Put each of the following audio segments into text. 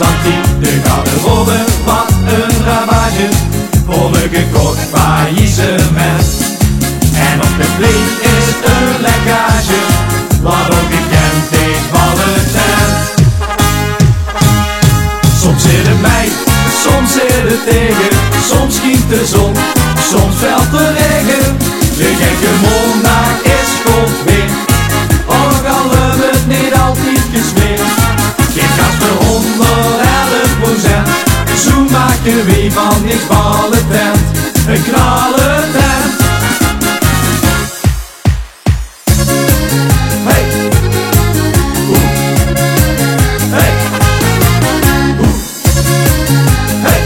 Santi, de garderobe, wat een ravage. Vrolijk gekocht faillissement. En op de vlees is een lekkage, wat ook gekend is van het tent. Soms zit het mij, soms zit het tegen, soms schiet de zon, soms valt de regen. De gekke maandag is goed weer, ook al hebben we het niet altijd gesmeerd. Geen gas voor 111%, zo maken we van die ballen tent een knallen tent. Hey! Oeh! Hey! Oeh! Hey!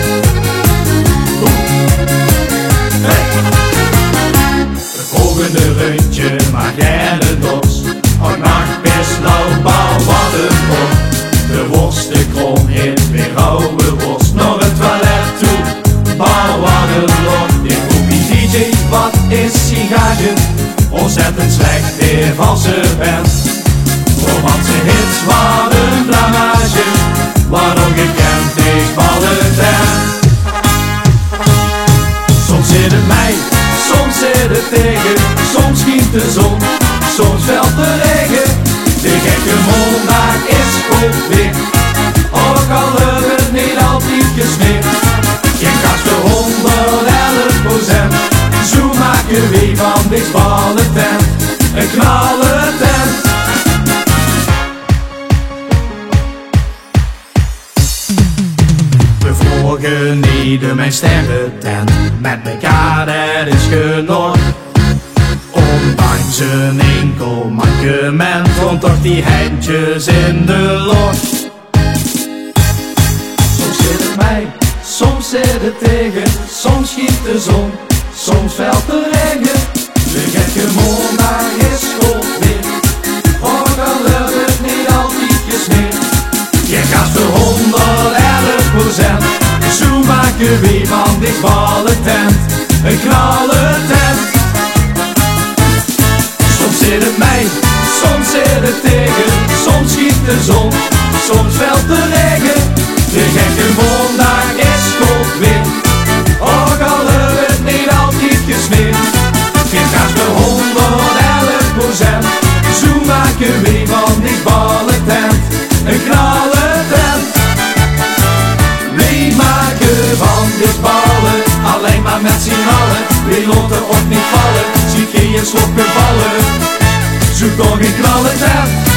Oeh! Hey! Het volgende rondje maak jij de dos, ook nacht best lauwbouw wat een bot. De worst, de krom hit, weer oude worst, naar het toilet toe, bouw wat een lot. Ik roep die DJ, wat is sigage? Ontzettend slecht, de valse band. Romantische hits, wat een blamage, wat ongekend is van het tent. Soms zit het mij, soms zit het tegen, soms schiet de zon, soms valt de regen. De gekke maandag is goed weer, ook al hebben we het niet altijd gesmeerd. Geen gas voor 111%, zo maken we van dit ballen tent een knallen tent. We vroegen niet mijn sterrentent, met elkaar dat is genoeg. Ondanks een enkel mankement vond toch die handjes in de lucht. Soms zit het mij, soms zit het tegen, soms schiet de zon, soms valt de regen. De gekke maandag is goed weer, ook al hebben we het niet altijd gesmeerd. Je gaat voor 111%, zo maken we van dit ballen tent een knallen tent. Soms zit het mij, soms zit het tegen, soms schiet de zon, soms valt de regen. De gekke maandag is goed weer, ook al hebben we het niet altijd gesmeerd. Geen gas voor 111%, zo maken we van die ballen tent een knallen tent. We maken van dit ballen alleen maar met z'n allen. We laten ook niet vallen, zie geen slokken vallen. Zoek nog een knallen tent.